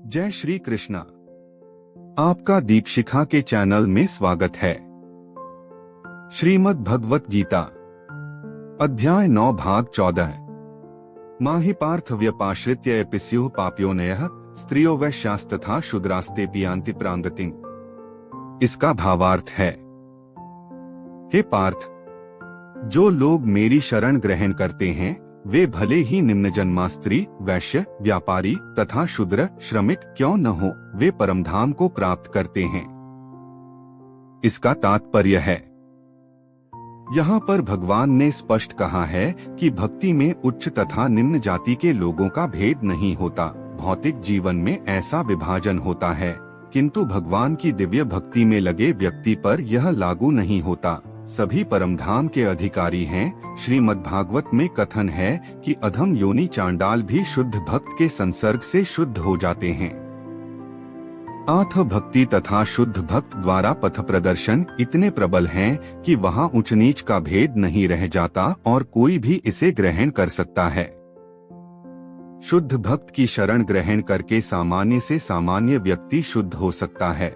जय श्री कृष्णा। आपका दीपशिखा के चैनल में स्वागत है। श्रीमद् भगवत गीता अध्याय 9 भाग 14। माहि पार्थ व्यपाश्रित्य पिस्युः पाप्योनयः स्त्रियो वैश्यास्तथा शूद्रास्ते पियांति प्रांगतिं। इसका भावार्थ है, हे पार्थ, जो लोग मेरी शरण ग्रहण करते हैं वे भले ही निम्न जन्मा स्त्री, वैश्य, व्यापारी तथा शूद्र, श्रमिक क्यों न हो, वे परमधाम को प्राप्त करते हैं। इसका तात्पर्य है, यहाँ पर भगवान ने स्पष्ट कहा है कि भक्ति में उच्च तथा निम्न जाति के लोगों का भेद नहीं होता। भौतिक जीवन में ऐसा विभाजन होता है, किंतु भगवान की दिव्य भक्ति में लगे व्यक्ति पर यह लागू नहीं होता। सभी परमधाम के अधिकारी हैं। श्रीमद्भागवत में कथन है कि अधम योनि चांडाल भी शुद्ध भक्त के संसर्ग से शुद्ध हो जाते हैं। आथ भक्ति तथा शुद्ध भक्त द्वारा पथ प्रदर्शन इतने प्रबल हैं कि वहाँ ऊंच नीच का भेद नहीं रह जाता और कोई भी इसे ग्रहण कर सकता है। शुद्ध भक्त की शरण ग्रहण करके सामान्य से सामान्य व्यक्ति शुद्ध हो सकता है।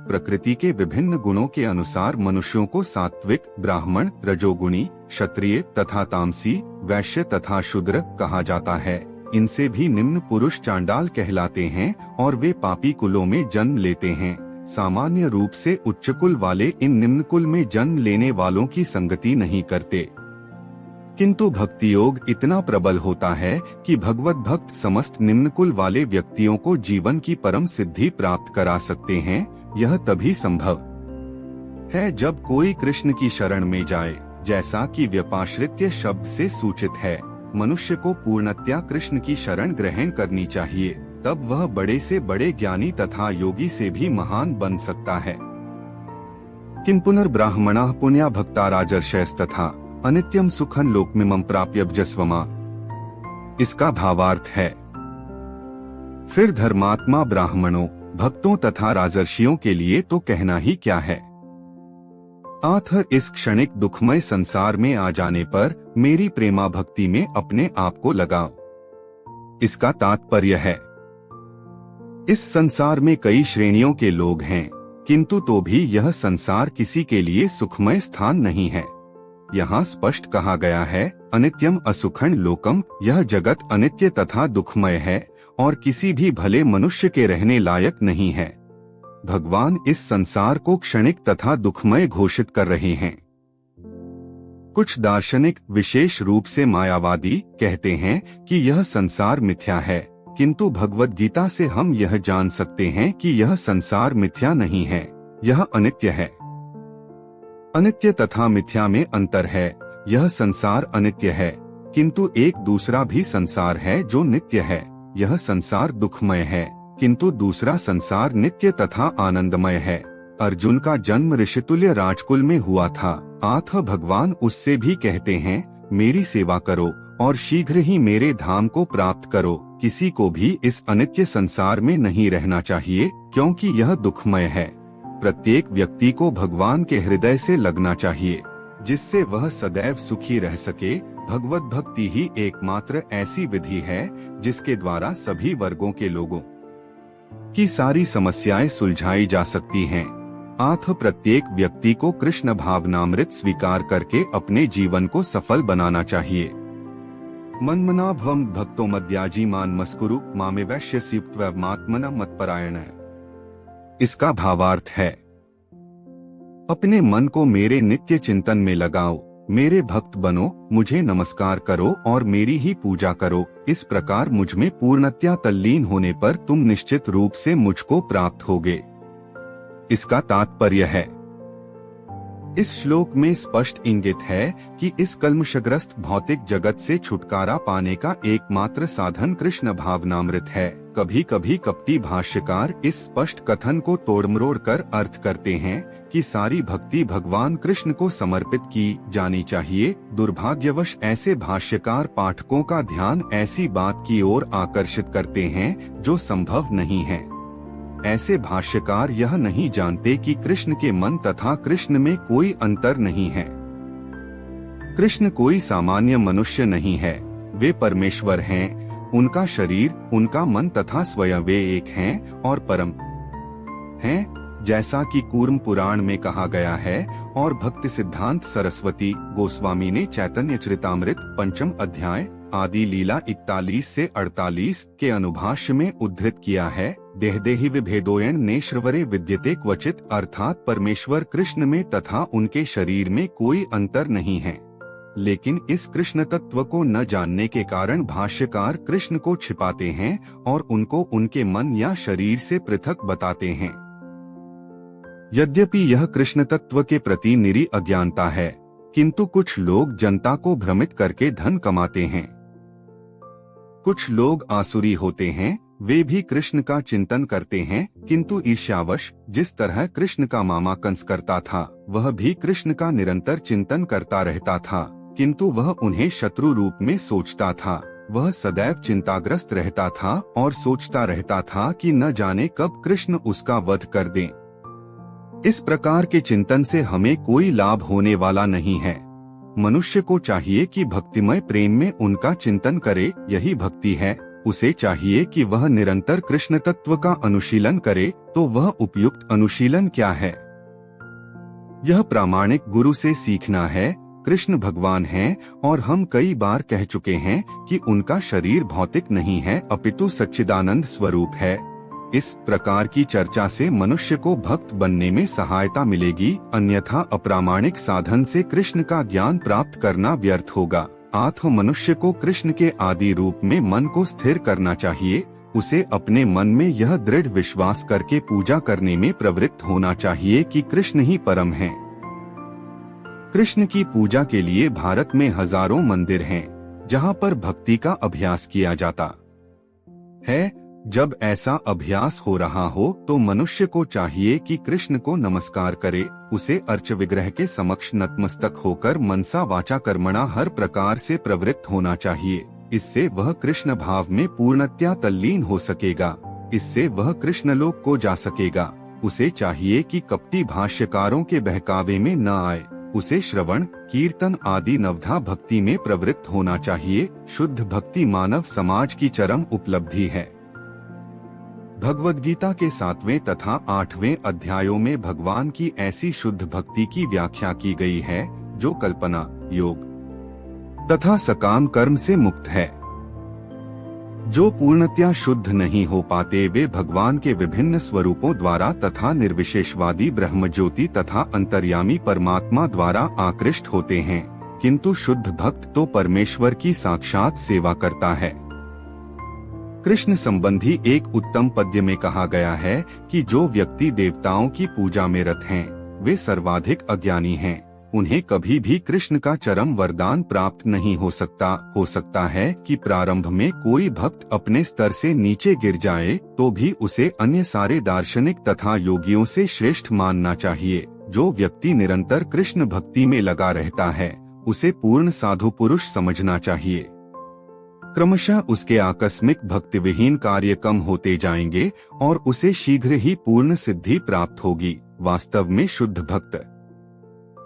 प्रकृति के विभिन्न गुणों के अनुसार मनुष्यों को सात्विक, ब्राह्मण, रजोगुणी, क्षत्रिय तथा तामसी, वैश्य तथा शूद्र कहा जाता है। इनसे भी निम्न पुरुष चांडाल कहलाते हैं और वे पापी कुलों में जन्म लेते हैं। सामान्य रूप से उच्च कुल वाले इन निम्न कुल में जन्म लेने वालों की संगति नहीं करते, किंतु भक्ति योग इतना प्रबल होता है कि भगवत भक्त समस्त निम्न कुल वाले व्यक्तियों को जीवन की परम सिद्धि प्राप्त करा सकते हैं। यह तभी संभव है जब कोई कृष्ण की शरण में जाए, जैसा कि व्यपाश्रित्य शब्द से सूचित है। मनुष्य को पूर्णतया कृष्ण की शरण ग्रहण करनी चाहिए, तब वह बड़े से बड़े ज्ञानी तथा योगी से भी महान बन सकता है। किं पुनर्ब्राह्मणाः पुण्या भक्ता राजर्षयस्तथा अनित्यम सुखं लोकमिमं प्राप्य भजस्वमा। इसका भावार्थ है, फिर धर्मात्मा ब्राह्मणों, भक्तों तथा राजर्षियों के लिए तो कहना ही क्या है। आथ इस क्षणिक दुखमय संसार में आ जाने पर मेरी प्रेमा भक्ति में अपने आप को लगाओ। इसका तात्पर्य है, इस संसार में कई श्रेणियों के लोग हैं, किंतु तो भी यह संसार किसी के लिए सुखमय स्थान नहीं है। यहाँ स्पष्ट कहा गया है, अनित्यम असुखं लोकम, यह जगत अनित्य तथा दुखमय है और किसी भी भले मनुष्य के रहने लायक नहीं है। भगवान इस संसार को क्षणिक तथा दुखमय घोषित कर रहे हैं। कुछ दार्शनिक, विशेष रूप से मायावादी, कहते हैं कि यह संसार मिथ्या है, किंतु भगवद गीता से हम यह जान सकते हैं कि यह संसार मिथ्या नहीं है, यह अनित्य है। अनित्य तथा मिथ्या में अंतर है। यह संसार अनित्य है, किंतु एक दूसरा भी संसार है जो नित्य है। यह संसार दुखमय है, किंतु दूसरा संसार नित्य तथा आनंदमय है। अर्जुन का जन्म ऋषितुल्य राजकुल में हुआ था। आथ भगवान उससे भी कहते हैं, मेरी सेवा करो और शीघ्र ही मेरे धाम को प्राप्त करो। किसी को भी इस अनित्य संसार में नहीं रहना चाहिए, क्योंकि यह दुखमय है। प्रत्येक व्यक्ति को भगवान के हृदय से लगना चाहिए, जिससे वह सदैव सुखी रह सके। भगवत भक्ति ही एकमात्र ऐसी विधि है जिसके द्वारा सभी वर्गों के लोगों की सारी समस्याएं सुलझाई जा सकती हैं। आथ प्रत्येक व्यक्ति को कृष्ण भावनामृत स्वीकार करके अपने जीवन को सफल बनाना चाहिए। मन्मना भवं भक्तो मद्याजी मान मस्कुरु मामे वैश्यस्युक्त्वमात्मना मत्परायण। इसका भावार्थ है, अपने मन को मेरे नित्य चिंतन में लगाओ, मेरे भक्त बनो, मुझे नमस्कार करो और मेरी ही पूजा करो। इस प्रकार मुझ में पूर्णतया तल्लीन होने पर तुम निश्चित रूप से मुझको प्राप्त होगे। इसका तात्पर्य है, इस श्लोक में स्पष्ट इंगित है कि इस कल्मषग्रस्त भौतिक जगत से छुटकारा पाने का एकमात्र साधन कृष्ण भावनामृत है। कभी कभी कपटी भाष्यकार इस स्पष्ट कथन को तोड़मरोड़ कर अर्थ करते हैं कि सारी भक्ति भगवान कृष्ण को समर्पित की जानी चाहिए। दुर्भाग्यवश ऐसे भाष्यकार पाठकों का ध्यान ऐसी बात की ओर आकर्षित करते हैं जो संभव नहीं है। ऐसे भाष्यकार यह नहीं जानते कि कृष्ण के मन तथा कृष्ण में कोई अंतर नहीं है। कृष्ण कोई सामान्य मनुष्य नहीं है, वे परमेश्वर हैं। उनका शरीर, उनका मन तथा स्वयं वे एक हैं और परम हैं, जैसा कि कूर्म पुराण में कहा गया है और भक्ति सिद्धांत सरस्वती गोस्वामी ने चैतन्य चरितामृत 5 अध्याय आदि लीला 41 से 48 के अनुभाष्य में उद्धृत किया है। देहदेही विभेदोयन नेश्रवरे विद्यते क्वचित, अर्थात परमेश्वर कृष्ण में तथा उनके शरीर में कोई अंतर नहीं है। लेकिन इस कृष्ण तत्व को न जानने के कारण भाष्यकार कृष्ण को छिपाते हैं और उनको उनके मन या शरीर से पृथक बताते हैं। यद्यपि यह कृष्ण तत्व के प्रति निरी अज्ञानता है, किंतु कुछ लोग जनता को भ्रमित करके धन कमाते हैं। कुछ लोग आसुरी होते हैं, वे भी कृष्ण का चिंतन करते हैं, किंतु ईर्ष्यावश जिस तरह कृष्ण का मामा कंस करता था, वह भी कृष्ण का निरंतर चिंतन करता रहता था, किंतु वह उन्हें शत्रु रूप में सोचता था। वह सदैव चिंताग्रस्त रहता था और सोचता रहता था कि न जाने कब कृष्ण उसका वध कर दें। इस प्रकार के चिंतन से हमें कोई लाभ होने वाला नहीं है। मनुष्य को चाहिए कि भक्तिमय प्रेम में उनका चिंतन करे, यही भक्ति है। उसे चाहिए कि वह निरंतर कृष्ण तत्व का अनुशीलन करे, तो वह उपयुक्त अनुशीलन क्या है? यह प्रामाणिक गुरु से सीखना है। कृष्ण भगवान हैं और हम कई बार कह चुके हैं कि उनका शरीर भौतिक नहीं है, अपितु सच्चिदानंद स्वरूप है। इस प्रकार की चर्चा से मनुष्य को भक्त बनने में सहायता मिलेगी, अन्यथा अप्रामाणिक साधन से कृष्ण का ज्ञान प्राप्त करना व्यर्थ होगा। आत्म मनुष्य को कृष्ण के आदि रूप में मन को स्थिर करना चाहिए। उसे अपने मन में यह दृढ़ विश्वास करके पूजा करने में प्रवृत्त होना चाहिए कि कृष्ण ही परम हैं। कृष्ण की पूजा के लिए भारत में हजारों मंदिर हैं, जहां पर भक्ति का अभ्यास किया जाता है। जब ऐसा अभ्यास हो रहा हो तो मनुष्य को चाहिए कि कृष्ण को नमस्कार करे, उसे अर्च विग्रह के समक्ष नतमस्तक होकर मनसा वाचा कर्मणा हर प्रकार से प्रवृत्त होना चाहिए। इससे वह कृष्ण भाव में पूर्णतया तल्लीन हो सकेगा। इससे वह कृष्ण लोक को जा सकेगा। उसे चाहिए कि कपटी भाष्यकारों के बहकावे में न आए। उसे श्रवण, कीर्तन आदि नवधा भक्ति में प्रवृत्त होना चाहिए। शुद्ध भक्ति मानव समाज की चरम उपलब्धि है। भगवद गीता के 7वें तथा 8वें अध्यायों में भगवान की ऐसी शुद्ध भक्ति की व्याख्या की गई है जो कल्पना, योग तथा सकाम कर्म से मुक्त है। जो पूर्णतया शुद्ध नहीं हो पाते वे भगवान के विभिन्न स्वरूपों द्वारा तथा निर्विशेषवादी ब्रह्म ज्योति तथा अंतर्यामी परमात्मा द्वारा आकृष्ट होते हैं, किंतु शुद्ध भक्त तो परमेश्वर की साक्षात सेवा करता है। कृष्ण संबंधी एक उत्तम पद्य में कहा गया है कि जो व्यक्ति देवताओं की पूजा में रत हैं, वे सर्वाधिक अज्ञानी हैं। उन्हें कभी भी कृष्ण का चरम वरदान प्राप्त नहीं हो सकता। हो सकता है कि प्रारंभ में कोई भक्त अपने स्तर से नीचे गिर जाए, तो भी उसे अन्य सारे दार्शनिक तथा योगियों से श्रेष्ठ मानना चाहिए। जो व्यक्ति निरंतर कृष्ण भक्ति में लगा रहता है, उसे पूर्ण साधु पुरुष समझना चाहिए। क्रमशः उसके आकस्मिक भक्ति विहीन कार्य कम होते जाएंगे और उसे शीघ्र ही पूर्ण सिद्धि प्राप्त होगी। वास्तव में शुद्ध भक्त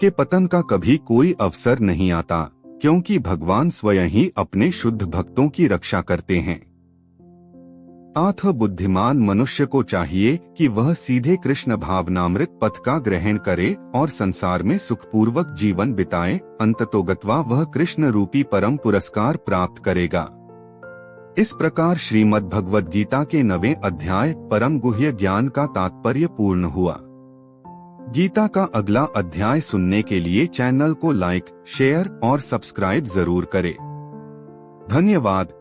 के पतन का कभी कोई अवसर नहीं आता, क्योंकि भगवान स्वयं ही अपने शुद्ध भक्तों की रक्षा करते हैं। आत्म बुद्धिमान मनुष्य को चाहिए कि वह सीधे कृष्ण भावनामृत पथ का ग्रहण करे और संसार में सुखपूर्वक जीवन बिताए। अंततोगत्वा वह कृष्ण रूपी परम पुरस्कार प्राप्त करेगा। इस प्रकार श्रीमद् भगवद गीता के 9वें अध्याय परम गुह्य ज्ञान का तात्पर्य पूर्ण हुआ। गीता का अगला अध्याय सुनने के लिए चैनल को लाइक, शेयर और सब्सक्राइब जरूर करें। धन्यवाद।